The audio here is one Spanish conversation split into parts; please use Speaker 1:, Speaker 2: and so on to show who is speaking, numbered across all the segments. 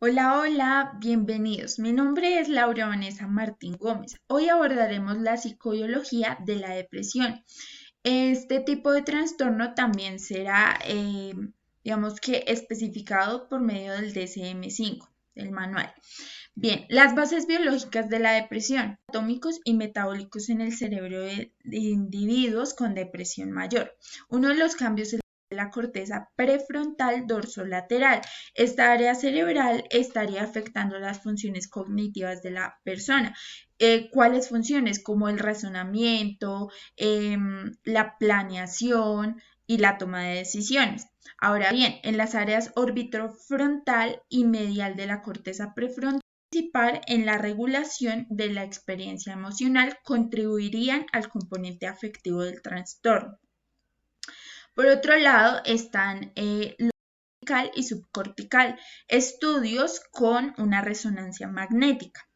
Speaker 1: Hola, hola, bienvenidos. Mi nombre es Laura Vanessa Martín Gómez. Hoy abordaremos la psicobiología de la depresión. Este tipo de trastorno también será, digamos que, especificado por medio del DSM-5, el manual. Bien, las bases biológicas de la depresión, atómicos y metabólicos en el cerebro de individuos con depresión mayor. Uno de los cambios es la corteza prefrontal dorsolateral. Esta área cerebral estaría afectando las funciones cognitivas de la persona. ¿Cuáles funciones? Como el razonamiento, la planeación y la toma de decisiones. Ahora bien, en las áreas orbitofrontal y medial de la corteza prefrontal, participar en la regulación de la experiencia emocional contribuirían al componente afectivo del trastorno. Por otro lado, están lo cortical y subcortical, estudios con una resonancia magnética.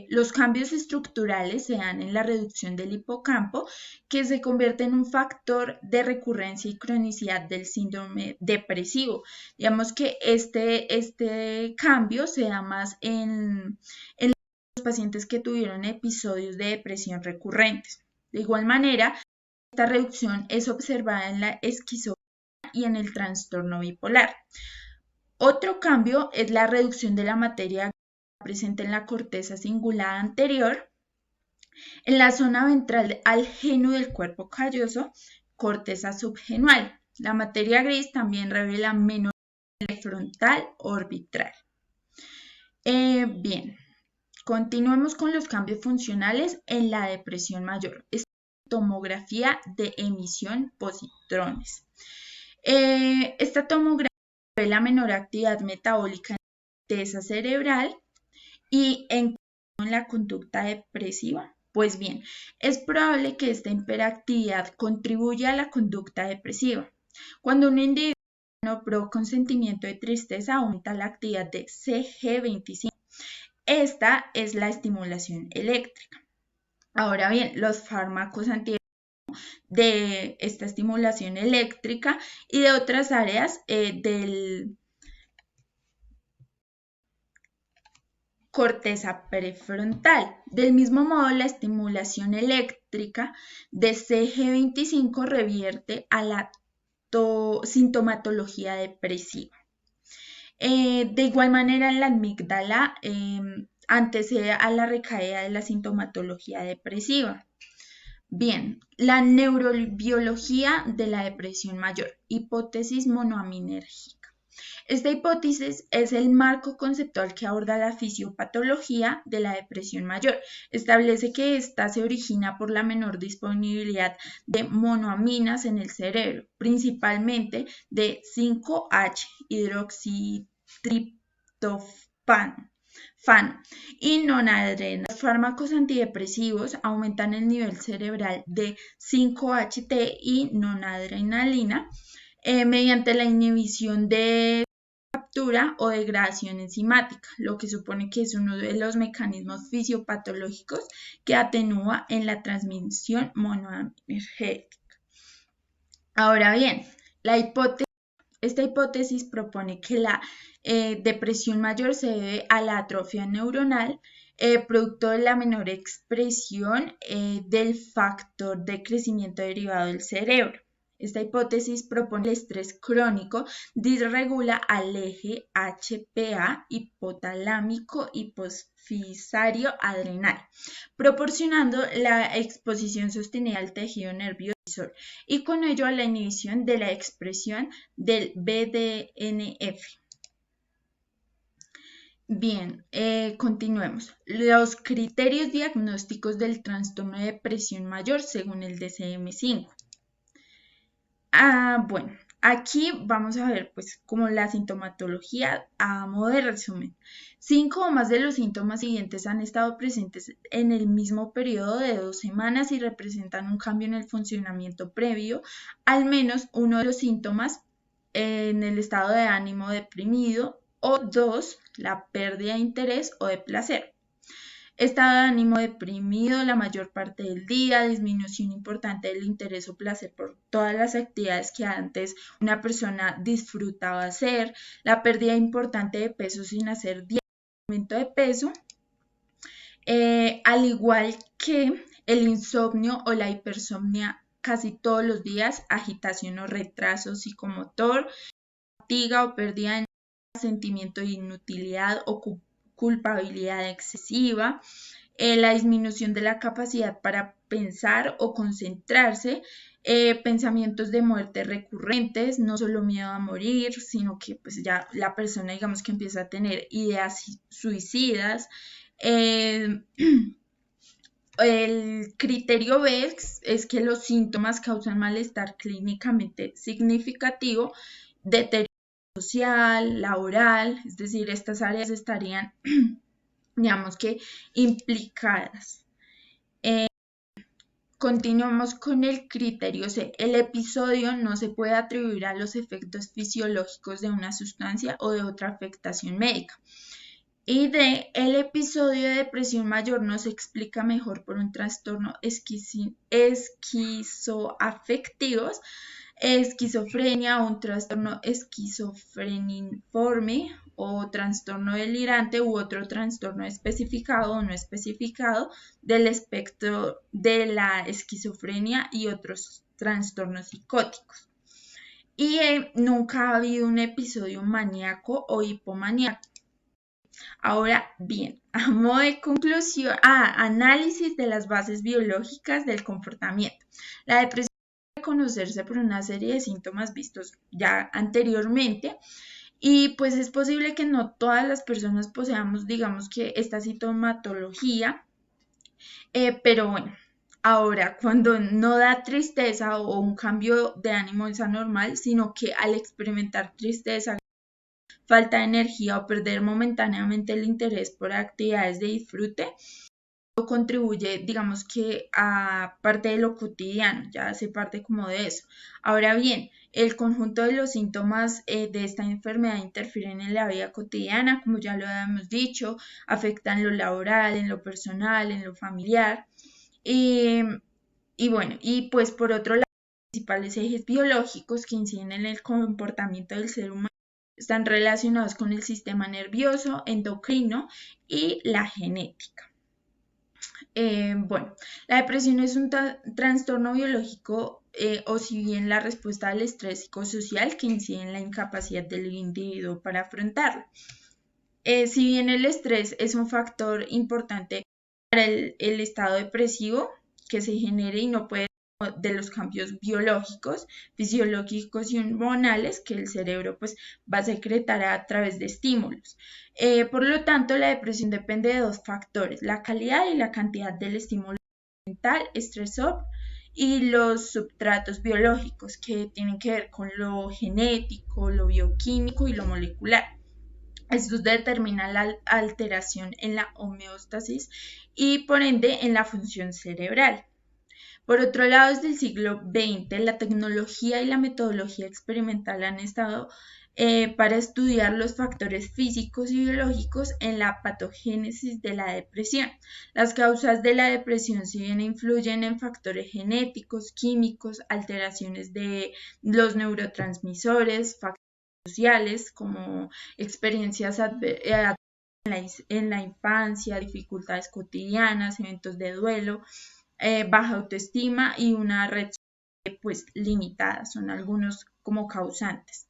Speaker 1: Los cambios estructurales se dan en la reducción del hipocampo, que se convierte en un factor de recurrencia y cronicidad del síndrome depresivo. Digamos que este cambio se da más en los pacientes que tuvieron episodios de depresión recurrentes. De igual manera, esta reducción es observada en la esquizofrenia y en el trastorno bipolar. Otro cambio es la reducción de la materia presente en la corteza cingulada anterior, en la zona ventral al genu del cuerpo calloso, corteza subgenual. La materia gris también revela menor frontal orbital. Bien, continuemos con los cambios funcionales en la depresión mayor. Tomografía de emisión positrones. Esta tomografía revela menor actividad metabólica en la corteza cerebral y en la conducta depresiva. Pues bien, es probable que esta hiperactividad contribuya a la conducta depresiva. Cuando un individuo provoca un sentimiento de tristeza, aumenta la actividad de CG25. Esta es la estimulación eléctrica. Ahora bien, los fármacos de esta estimulación eléctrica y de otras áreas del corteza prefrontal. Del mismo modo, la estimulación eléctrica de CG25 revierte a la sintomatología depresiva. De igual manera, la amígdala antecede a la recaída de la sintomatología depresiva. Bien, la neurobiología de la depresión mayor, hipótesis monoaminérgica. Esta hipótesis es el marco conceptual que aborda la fisiopatología de la depresión mayor. Establece que ésta se origina por la menor disponibilidad de monoaminas en el cerebro, principalmente de 5-H-hidroxitriptofano y noradrenalina. Los fármacos antidepresivos aumentan el nivel cerebral de 5-HT y noradrenalina mediante la inhibición de captura o degradación enzimática, lo que supone que es uno de los mecanismos fisiopatológicos que atenúa en la transmisión monoaminérgica. Ahora bien, esta hipótesis propone que la depresión mayor se debe a la atrofia neuronal, producto de la menor expresión del factor de crecimiento derivado del cerebro. Esta hipótesis propone que el estrés crónico disregula al eje HPA hipotalámico hipofisario adrenal, proporcionando la exposición sostenida al tejido nervioso y con ello a la inhibición de la expresión del BDNF. Bien, continuemos. Los criterios diagnósticos del trastorno de depresión mayor según el DSM-5. Bueno, aquí vamos a ver pues como la sintomatología a modo de resumen. 5 o más de los síntomas siguientes han estado presentes en el mismo periodo de 2 semanas y representan un cambio en el funcionamiento previo, al menos uno de los síntomas en el estado de ánimo deprimido o 2, la pérdida de interés o de placer. estado de ánimo deprimido la mayor parte del día, disminución importante del interés o placer por todas las actividades que antes una persona disfrutaba hacer, la pérdida importante de peso sin hacer dieta, aumento de peso, al igual que el insomnio o la hipersomnia casi todos los días, agitación o retraso psicomotor, fatiga o pérdida de sentimiento de inutilidad o culpabilidad excesiva, la disminución de la capacidad para pensar o concentrarse, pensamientos de muerte recurrentes, no solo miedo a morir, sino que pues ya la persona digamos que empieza a tener ideas suicidas. El criterio B es que los síntomas causan malestar clínicamente significativo, deterioro social, laboral, es decir, estas áreas estarían, digamos que, implicadas. Continuamos con el criterio C. El episodio no se puede atribuir a los efectos fisiológicos de una sustancia o de otra afectación médica. Y D. El episodio de depresión mayor no se explica mejor por un trastorno esquizoafectivos, esquizofrenia o un trastorno esquizofreniforme o trastorno delirante u otro trastorno especificado o no especificado del espectro de la esquizofrenia y otros trastornos psicóticos. Y nunca ha habido un episodio maníaco o hipomaníaco. Ahora bien, a modo de conclusión, análisis de las bases biológicas del comportamiento. La depresión puede conocerse por una serie de síntomas vistos ya anteriormente y pues es posible que no todas las personas poseamos, digamos que esta sintomatología, pero bueno, ahora cuando no da tristeza o un cambio de ánimo es anormal, sino que al experimentar tristeza, falta de energía o perder momentáneamente el interés por actividades de disfrute, contribuye, digamos que a parte de lo cotidiano, ya hace parte como de eso. Ahora bien, el conjunto de los síntomas de esta enfermedad interfieren en la vida cotidiana, como ya lo habíamos dicho, afectan lo laboral, en lo personal, en lo familiar. Y bueno, y pues por otro lado, los principales ejes biológicos que inciden en el comportamiento del ser humano están relacionados con el sistema nervioso, endocrino y la genética. Bueno, la depresión es un trastorno biológico o si bien la respuesta al estrés psicosocial que incide en la incapacidad del individuo para afrontarlo. Si bien el estrés es un factor importante para el estado depresivo que se genere y no puede de los cambios biológicos, fisiológicos y hormonales que el cerebro pues va a secretar a través de estímulos. Por lo tanto, la depresión depende de dos factores, la calidad y la cantidad del estímulo mental, estresor y los substratos biológicos que tienen que ver con lo genético, lo bioquímico y lo molecular. Esto determina la alteración en la homeostasis y por ende en la función cerebral. Por otro lado, desde el siglo XX, la tecnología y la metodología experimental han estado para estudiar los factores físicos y biológicos en la patogénesis de la depresión. Las causas de la depresión, si bien influyen en factores genéticos, químicos, alteraciones de los neurotransmisores, factores sociales como experiencias en la infancia, dificultades cotidianas, eventos de duelo, baja autoestima y una red pues limitada, son algunos como causantes.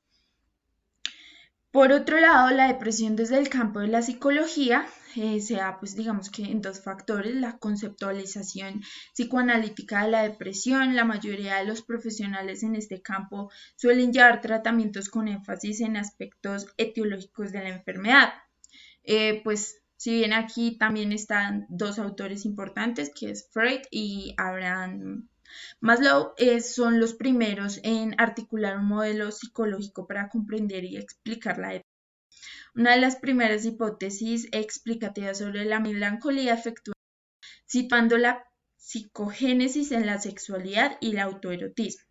Speaker 1: Por otro lado, la depresión desde el campo de la psicología se da pues digamos que en dos factores, la conceptualización psicoanalítica de la depresión. La mayoría de los profesionales en este campo suelen llevar tratamientos con énfasis en aspectos etiológicos de la enfermedad. Pues si bien aquí también están dos autores importantes, que es Freud y Abraham Maslow, son los primeros en articular un modelo psicológico para comprender y explicar la depresión. Una de las primeras hipótesis explicativas sobre la melancolía efectúa situando la psicogénesis en la sexualidad y el autoerotismo.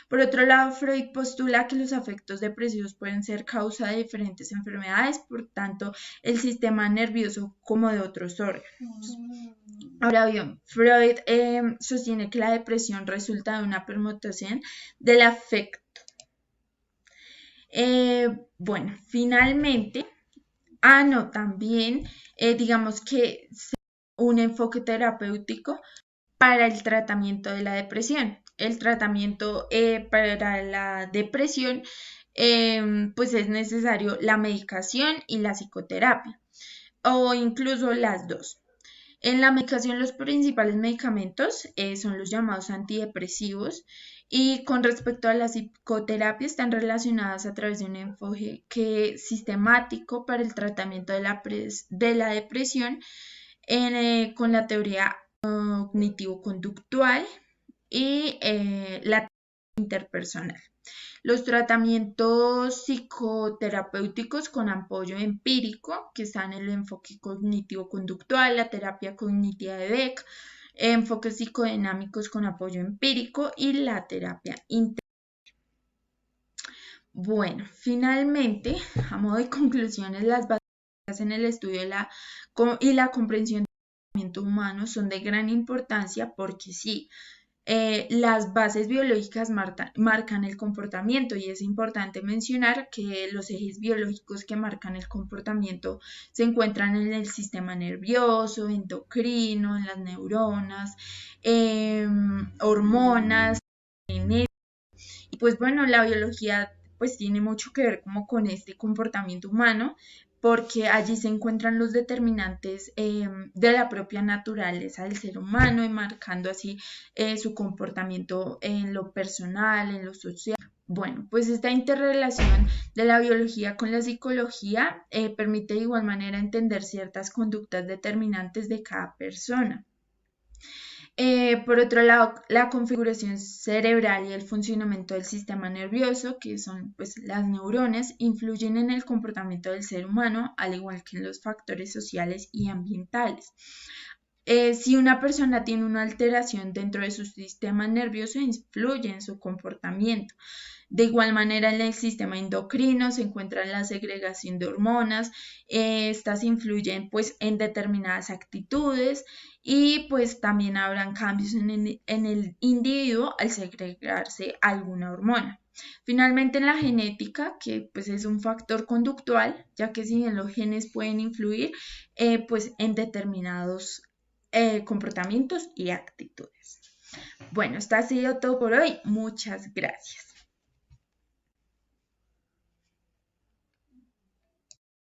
Speaker 1: Por otro lado, Freud postula que los afectos depresivos pueden ser causa de diferentes enfermedades, por tanto, el sistema nervioso como de otros órganos. Ahora bien, Freud sostiene que la depresión resulta de una permutación del afecto. Bueno, finalmente, también digamos que un enfoque terapéutico para el tratamiento de la depresión. El tratamiento para la depresión, pues es necesario la medicación y la psicoterapia, o incluso las dos. En la medicación, los principales medicamentos son los llamados antidepresivos, y con respecto a la psicoterapia están relacionadas a través de un enfoque sistemático para el tratamiento de la depresión con la teoría cognitivo-conductual y la interpersonal. Los tratamientos psicoterapéuticos con apoyo empírico, que están en el enfoque cognitivo-conductual, la terapia cognitiva de Beck, enfoques psicodinámicos con apoyo empírico y la terapia integral. Bueno, finalmente, a modo de conclusiones, las bases en el estudio y la comprensión del comportamiento humano son de gran importancia porque sí, las bases biológicas marcan el comportamiento, y es importante mencionar que los ejes biológicos que marcan el comportamiento se encuentran en el sistema nervioso, endocrino, en las neuronas, hormonas, genética. Y pues bueno, la biología pues tiene mucho que ver como con este comportamiento humano, porque allí se encuentran los determinantes de la propia naturaleza del ser humano, y marcando así su comportamiento en lo personal, en lo social. Bueno, pues esta interrelación de la biología con la psicología permite de igual manera entender ciertas conductas determinantes de cada persona. Por otro lado, la configuración cerebral y el funcionamiento del sistema nervioso, que son pues las neuronas, influyen en el comportamiento del ser humano, al igual que en los factores sociales y ambientales. Si una persona tiene una alteración dentro de su sistema nervioso, influye en su comportamiento. De igual manera, en el sistema endocrino se encuentra la segregación de hormonas. Estas influyen pues en determinadas actitudes, y pues también habrán cambios en el individuo al segregarse alguna hormona. Finalmente, en la genética, que pues es un factor conductual, ya que si bien los genes pueden influir pues en determinados comportamientos y actitudes. Bueno, esto ha sido todo por hoy. Muchas gracias.